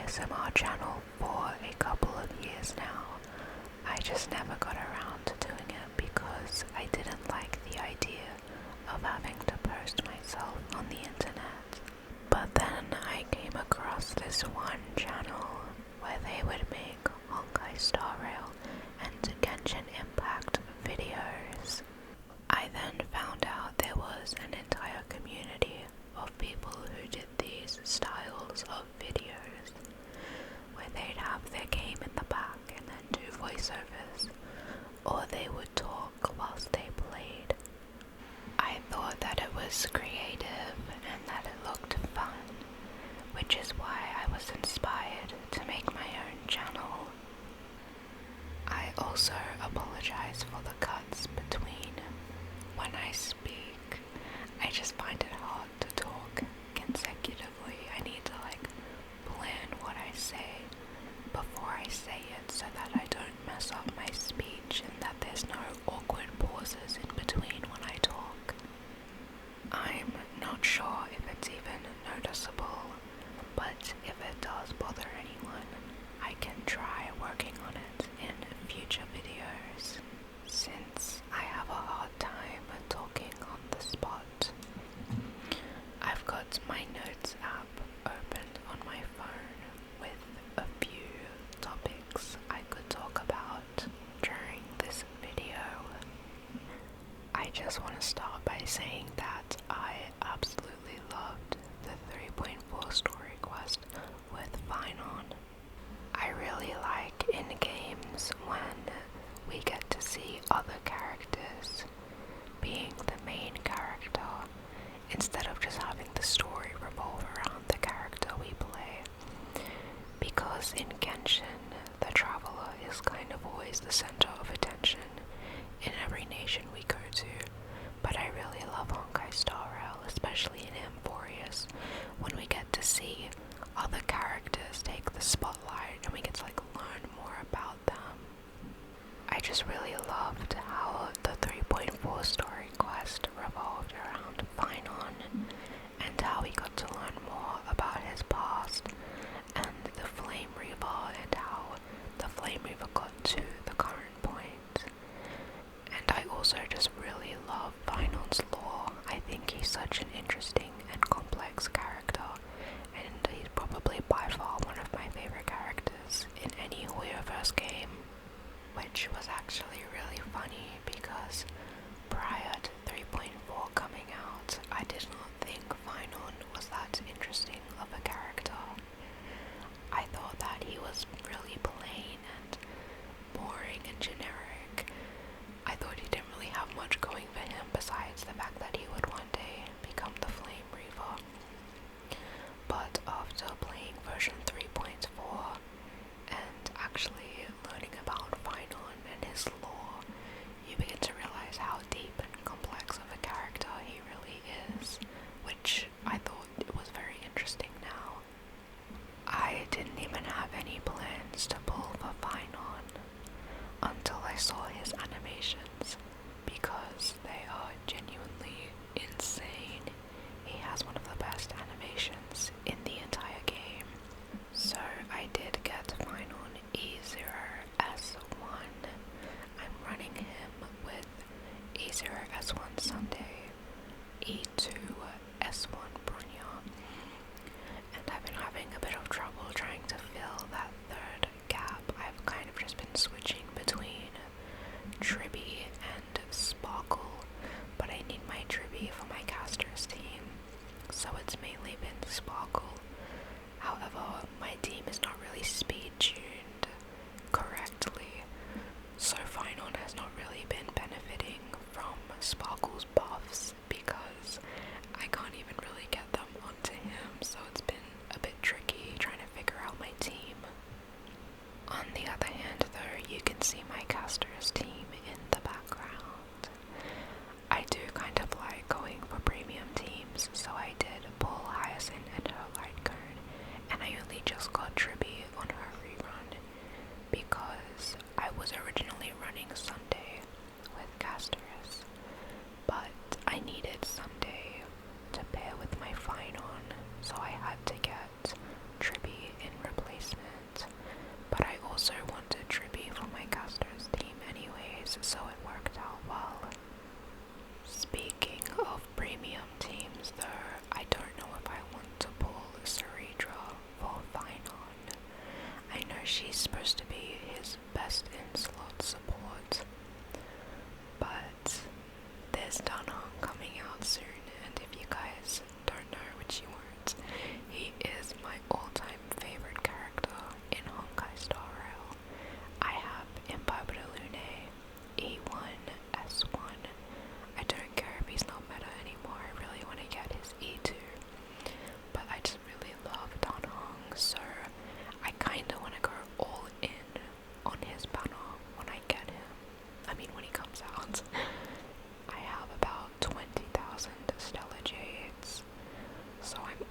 ASMR channel for a couple of years now. I just never got around to doing it because I didn't like the idea of having to post myself on the internet. But then I came across this one channel where they would make Honkai Star Rail and Genshin Impact videos. I then found out there was an entire community of people who did these styles of videos, where they'd have their game in the back and then do voiceovers, or they would talk whilst they played. I thought that it was creative and that it looked fun, which is why I was inspired to make my own channel. I also apologize for the cuts between when I speak. I just find it hard to talk consecutively. I need to plan what I say before I say it so that I don't mess up my speech and that there's no awkward pauses in between when I talk. I'm not sure if it's even noticeable, but if it does bother anyone, I can try working on it in future videos, since I have a hard time talking on the spot. I've got my notes app opened on my phone with a few topics I could talk about during this video. I just want to start by saying that I absolutely loved the 3.4 story quest with Finon. I really like in games when we get to see other characters being the main character instead of just having the story revolve around the character we play. Because in Genshin, the traveler is kind of always the center of attention in every nation we go to, but I really love Honkai Star Rail, especially in Emporius, when we get to see other characters take the spotlight and we get to learn more about them. I just really loved how the 3.4 story quest revolved around Finon and how we got to learn more about his past and the Flame Reaver and how the Flame Reaver got to the current point. And I also just really love Finon's lore. I think he's such an interesting and complex character, and he's probably by far one of my favorite characters in any Hoyoverse game, which was actually really funny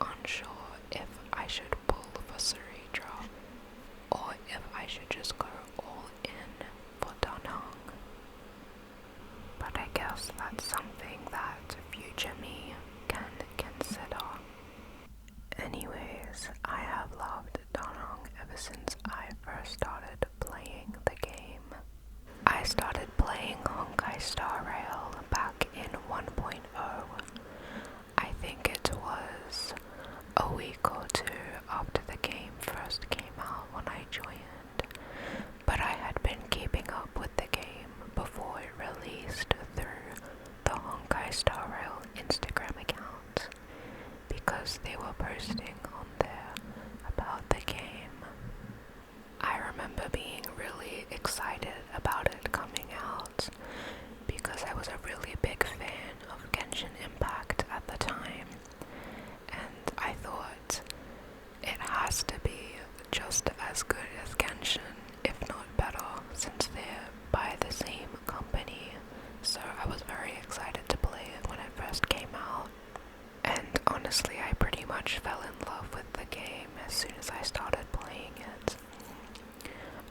unsure if I should pull for Saritra or if I should just go all in for Danang. But I guess that's something that future me can consider. Anyways, I have loved Danang ever since I first started playing the game. I started playing Honkai Star Rail back in 1.0. I think it was a week or two after the game first came out when I joined, but I had been keeping up with the game before it released through the Honkai Star Rail Instagram account, because they were posting on there about the game. I remember being really excited about it coming out because I was a really big fan of Genshin Impact at the time, and I thought it has to be just as good as Genshin, if not better, since they're by the same company. So I was very excited to play it when it first came out. And honestly, I pretty much fell in love with the game as soon as I started playing it.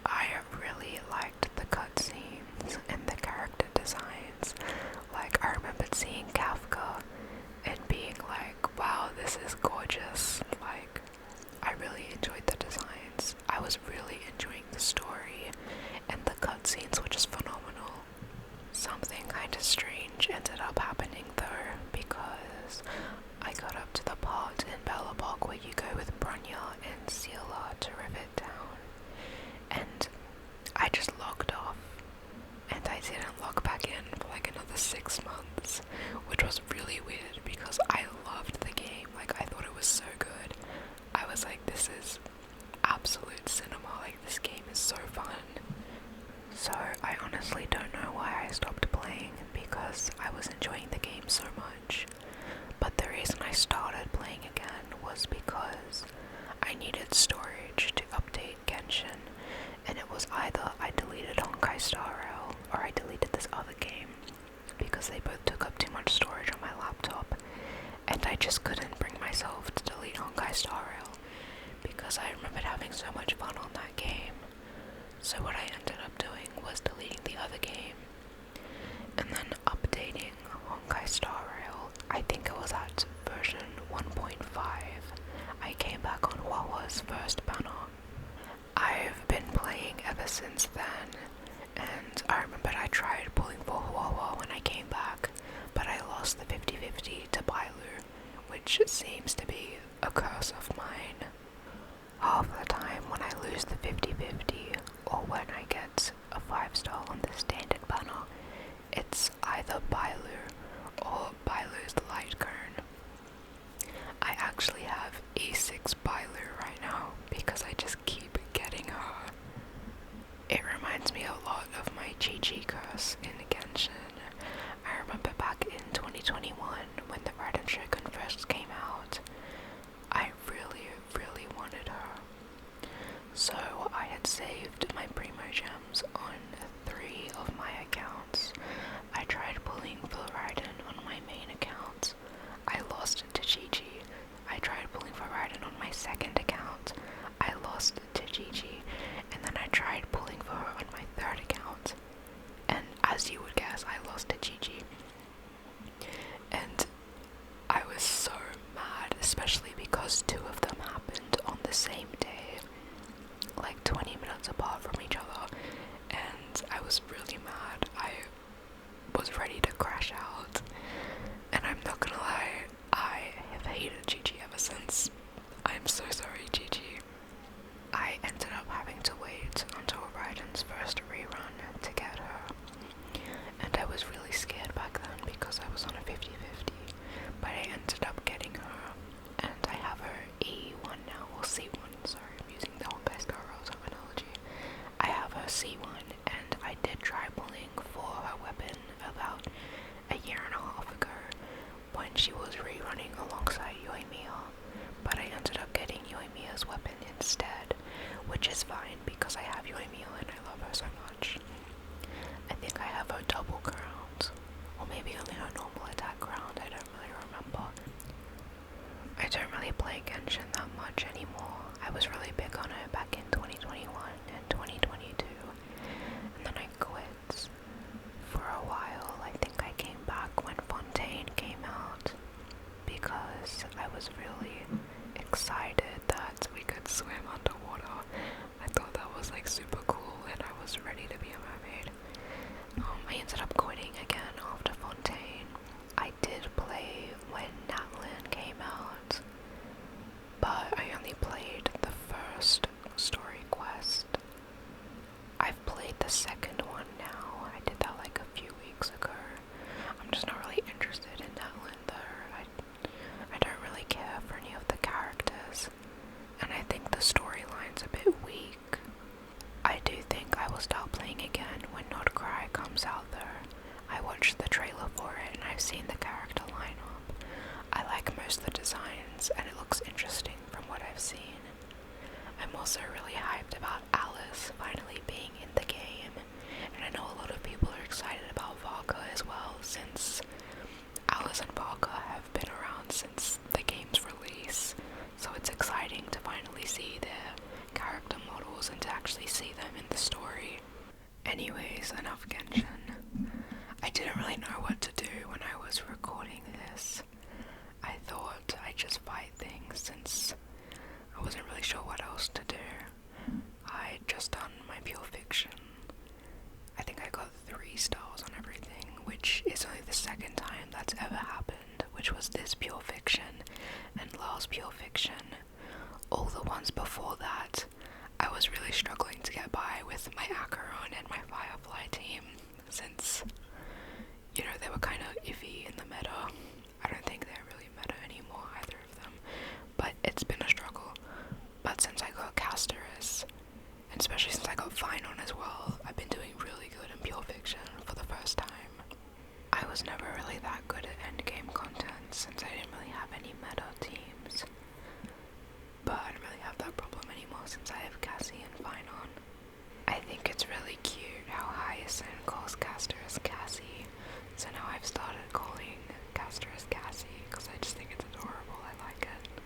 I really liked the cutscenes and the character designs. Like, I remembered seeing Kafka and being like, wow, this is gorgeous. Like, I really enjoyed the designs. I was really enjoying the story, and the cutscenes were just phenomenal. Something kinda strange ended up happening though, because I got up to the part in Belobog where you go with Bronya and Seala to Rivet Town, and I just logged off, and I didn't log back in for like another 6 months, which was really weird because I loved the game. Like, I thought it was so good. I was like, this is absolute cinema, like this game is so fun. So I honestly don't know why I stopped playing, because I was enjoying the game so much. But the reason I started playing again was because I needed storage to update Genshin, and it was either I deleted Honkai Star Rail or I deleted this other game, because they both took up too much storage on my laptop, and I just couldn't bring myself to delete Honkai Star Rail, because I remembered having so much fun on that game. So what I ended up doing was deleting the other game, and then updating Honkai Star Rail. I think it was at version 1.5. I came back on Wawa's first banner. I've been playing ever since then, and I remember I tried pulling for Wawa when I came back, but I lost the 50-50 to Bailu, which seems to be a curse of mine. Half the time when I lose the 50-50, or when I get a 5-star on the standard banner, it's either Bailu or Bailu's Light Cone. I actually have E6 Bailu right now because I just keep getting her. It reminds me a lot of my Chi-Chi curse in Genshin. I remember back in 2021 when the Raiden Shogun first came out, I really wanted her. So I had saved my Primo Gems on 3 of my accounts. I tried pulling for Raiden on my main account. I lost to Chi-Chi. I tried pulling for Raiden on my second account. I lost to Chi-Chi. And then I tried pulling for her on my third account. And as you would guess, I lost to Chi-Chi. And I was so mad, especially because 2 of them happened on the same day, like 20 minutes apart from each other, and I was really mad. I was ready to crash out, and I'm not gonna lie, I have hated Gigi ever since. I'm so sorry, Gigi. I ended up having to wait until Raiden's first rerun to get her, and I was really scared back then because I was on a 50-50, but I ended up getting her, and I have her E1 now, or C1, sorry, I'm using the Honkai Star Rail terminology. I have her C1, and I did try pulling for her weapon about a year and a half ago when she was rerunning alongside Yoimiya, but I ended up getting Yoimiya's weapon instead, which is fine because I have Yoimiya and I love her so much. I think I have her double crowned, or maybe only her normal attack crowned, I don't really remember. I I don't really play Genshin that much anymore. I was really big on it back in 2021 and 2022, and then I quit for a while. I think I came back when Fontaine came out because I was really excited that we could swim underwater. I thought that was like super cool and I was ready to be a mermaid. I ended up quitting again after Fontaine. I did play when Natlan came out, but I only played the first story quest. I've played the second one now. I did that like a few weeks ago. I'm just not really interested in Natlan though. I don't really care for any of the characters, and I think the storyline's a bit weak. I do think I will start playing again when Not Cry comes out though. I watched the trailer for it and I've seen the character lineup. I like most of the designs and it looks interesting from what I've seen. I'm also really hyped about Alice finally being in the game, and I know a lot of people are excited about Varka as well, since Alice and Varka have been around since the game's release, so it's exciting to finally see their character models and to actually see them in the story. Anyways, enough Genshin. I didn't really know what to do when I was recording this. I thought I'd just fight things since I wasn't really sure what else to do. I'd just done my pure fiction. I think I got 3 stars on everything, which is only the second time that's ever happened, which was this pure fiction and last pure fiction. All the ones before that, I was really struggling to get by with my Acheron and my Firefly team, since, you know, they were kind of iffy in the meta. I don't think they're really meta anymore, either of them, but it's been a struggle. But since I got Casterus, and especially since I got Finon as well, I've been doing really good in pure fiction for the first time. I was never really that good at endgame content since I didn't really have any meta teams, but I don't really have that problem anymore since I have Cassie and Finon. I think it's really cute how Hyacinth calls Casterus Cassie, so now I've started calling Casterus Cassie because I just think it's adorable. I like it.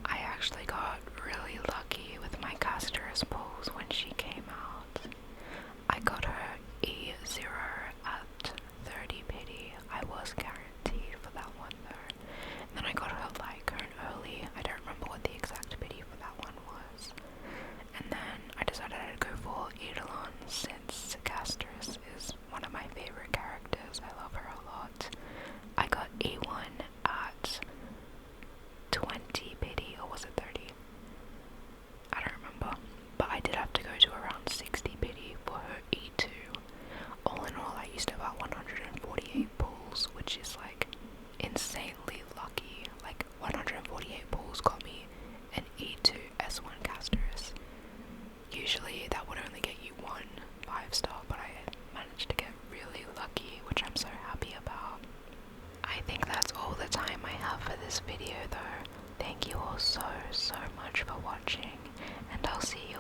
I actually got really lucky with my Casterus pulls when she came out. I got her E0 at 30 pity. I was guaranteed for that one though. And then I got her Lycone early. I don't remember what the exact pity for that one was. And then I decided I'd go for Eidolon since Casterus is one of my favorite characters. I love her a lot. I got E1 at 20 pity, or was it 30? I don't remember. But I did have to go to around 60 pity for her E2. All in all, I used about 148 pulls, which is like insanely lucky. Like 148 pulls got me an E2 S1 Casterus. Usually that would only get you 1 5-star, but I managed to get really lucky, which I'm so happy about. I think that's all the time I have for this video though. Thank you all so much for watching, and I'll see you